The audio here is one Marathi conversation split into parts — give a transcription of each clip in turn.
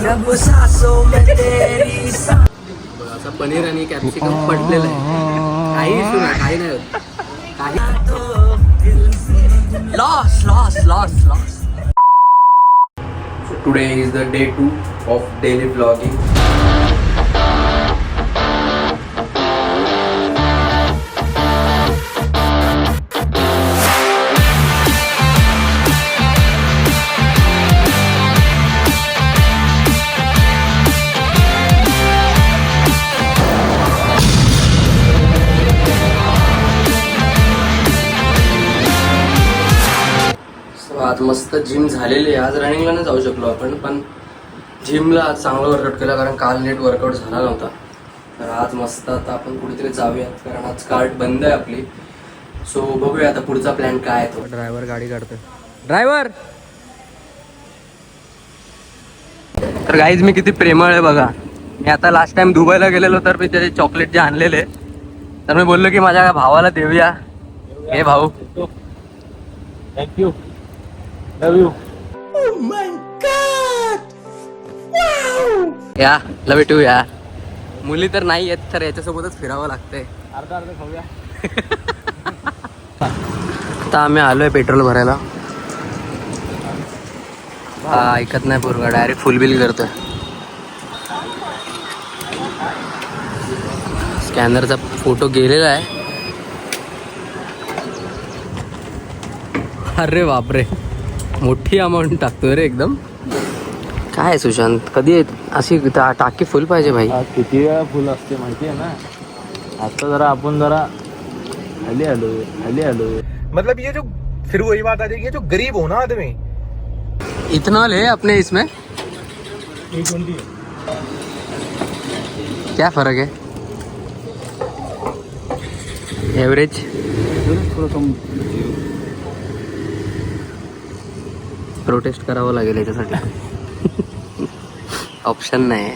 आता पनीर आणि कॅप्सिकम पडलेलं आहे, काही इशू नाही, काही नाही होत, काही loss loss loss loss. Today is the day 2 of daily blogging. आज मस्त जिम झालेली आहे. आज रनिंगला नाही जाऊ शकलो आपण, पण जिमला आज चांगला वर्कआउट केला, कारण काल नेट वर्कआउट झाला नव्हता. तर आज मस्त आता आपण कुठेतरी जाऊयात, कारण आज कार्ट बंद आहे आपली. सो बघूया आता पुढचा प्लॅन काय आहे. तो ड्रायव्हर गाडी काढतोय. ड्रायव्हर. तर गाईज मी किती प्रेमळ आहे बघा. मी आता लास्ट टाइम दुबईला गेलेलो, तर मी त्याचे चॉकलेट जे आणलेले, तर मी बोललो की माझ्या भावाला देऊया. हे भाऊ, thank you, love you. Oh my God! Wow! या लव यू टू. या मुली तर नाही येत, तर याच्यासोबतच फिरावं लागतंय. अर्धा अर्धा खाऊया. आता आम्ही आलोय पेट्रोल भरायला. हा ऐकत नाही पोरगा, डायरेक्ट फुल बिल करतोय. स्कॅनरचा फोटो गेलेला आहे. अरे बापरे, मोठी अमाऊंट टाकतोय रे एकदम. काय सुशांत, कधी अशी टाकी फुल पाहिजे भाई. किती वेळा फुल असते माहिती आहे ना. आता जरा आपण जरा हल्ली आलो. मतलब ये जो फिर वही बात आ जाएगी, जो गरीब हो ना आदमी. इथेनॉल है अपने इसमें, क्या फर्क है एवरेज. थोडं कम. प्रोटेस्ट करावं लागेल याच्यासाठी. ऑप्शन नाही.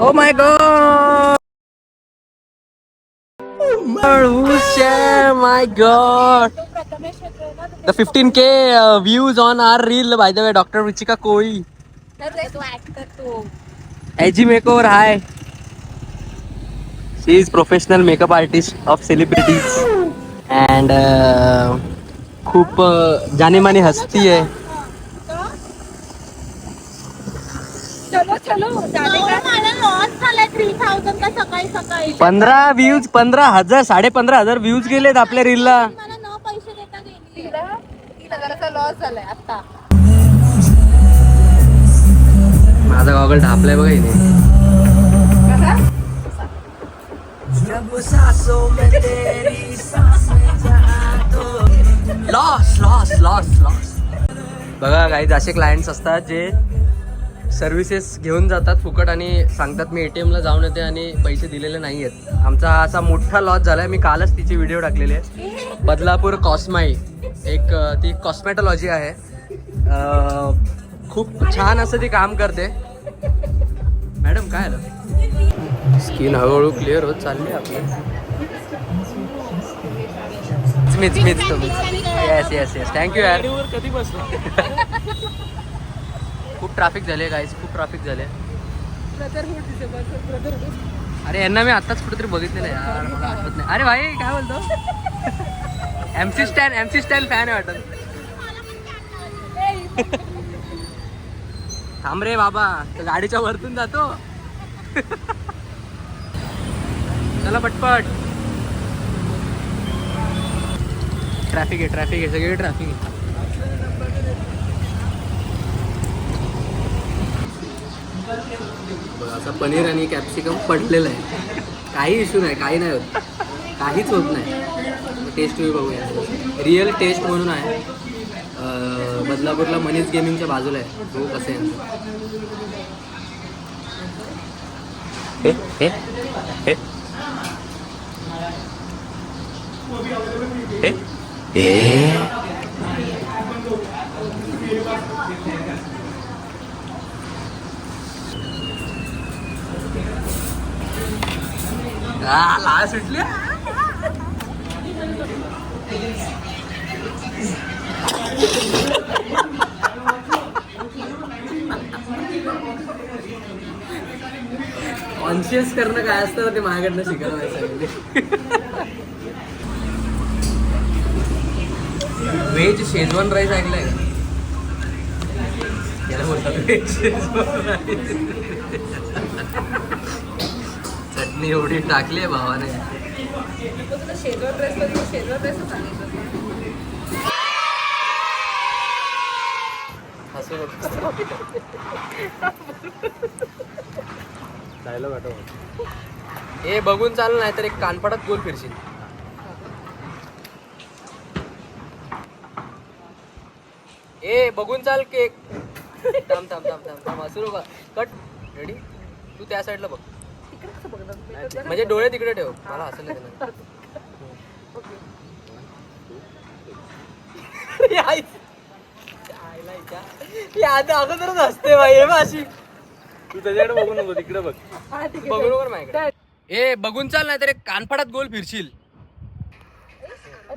Oh my God, my God. The 15K views on our reel, by the way, Dr. Ruchika Koi. AG Makeover, hi. She is professional makeup artist of celebrities and खूप जानी मानी हस्ती है. चलो चलो जाने का. मला लॉस झाला 3000 का सकाळी 15 व्ह्यूज, 15,000, 15,500 व्ह्यूज गेलेत आपल्या रीलला. मला न पैसे देता गेली. 3,000चा लॉस झालाय आता. माझा गॉगल ढापलाय बघा इथे. Loss loss loss loss. बघा काही असे क्लायंट्स असतात जे सर्व्हिसेस घेऊन जातात फुकट आणि सांगतात मी ATM ला जाऊन येते आणि पैसे दिलेले नाही आहेत. आमचा असा मोठा लॉस झालाय. मी कालच तिची व्हिडिओ टाकलेली आहे. बदलापूर कॉस्माई, एक ती कॉस्मेटॉलॉजी आहे. खूप छान असं ती काम करते. मॅडम काय आलं, स्किन हळूहळू क्लिअर होत चालली आपली. मीच येस येस येस, थँक्यू यार. कधी बसलो. खूप ट्रॅफिक झाले गाईज, खूप ट्रॅफिक झाले. अरे यांना मी आत्ताच कुठेतरी बघितलेलं यार, मला आठवत नाही. अरे भाई काय बोलतो. MC स्टॅन फॅन आहे वाटत. थांब रे बाबा, गाडीच्या वरतून जातो. चला पटपट. ट्रॅफिक आहे सगळी ट्रॅफिक आहे. आता पनीर आणि कॅप्सिकम पडलेलं आहे, काही इश्यू नाही, काही नाही होत, काहीच होत नाही. टेस्ट तुम्ही बघूया. रिअल टेस्ट म्हणून आहे, बदलापूरला मनीष गेमिंगच्या बाजूला आहे. तो कसं आहे हे हे लाळ सुटली. कॉन्शियस करणं काय असतं ना ते माझ्याकडनं शिकायला नाही सांगितले. व्हेज शेजवान राईस ऐकलाय का? याला बोलतात व्हेज शेजवान राईस. चटणी एवढी टाकली आहे भावाने. शेजवान ड्रेस मध्ये शेजवान ड्रेसच सांगितलं. हसू नको. डायलॉग आठव. हे बघून चाल नाही तर एक कानपडात गोल फिरशील. ए बघून चाल केक. थांब थांब थांब थांब थांब हसू नका. कट. रेडी. तू त्या साईडला बघ. म्हणजे डोळे तिकडे ठेव. मला हसायला येत नाही. अगोदरच हसते बाई. हे अशी तू त्याच्याकडे बघू नको, तिकडे बघ. बघू नको माझ्याकडे. ए बघून चाल नाही तर एक कानफडात गोल फिरशील.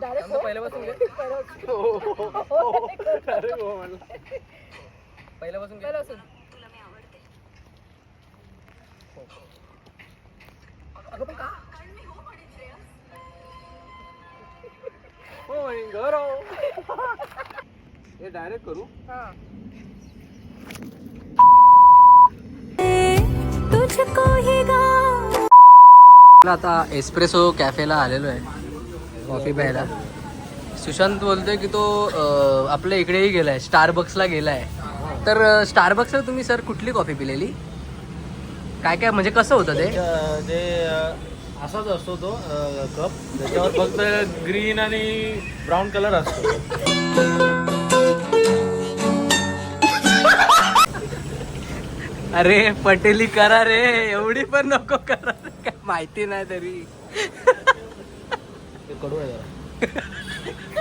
पहिल्यापासून घे. पहिल्यापासून घे. हे डायरेक्ट करू. आता एस्प्रेसो कॅफेला आलेलो आहे कॉफी प्यायला. सुशांत बोलतोय की तो आपल्या इकडेही गेलाय, स्टारबक्सला गेलाय. तर स्टारबक्सला तुम्ही सर कुठली कॉफी पिलेली? काय काय म्हणजे कसं होतं ते? ते असाच असतो तो कप, त्याच्यावर फक्त ग्रीन आणि ब्राऊन कलर असतो. अरे पटेली करा रे, एवढी पण नको करा. काय माहिती नाही तरी. ते कडू आहे जरा.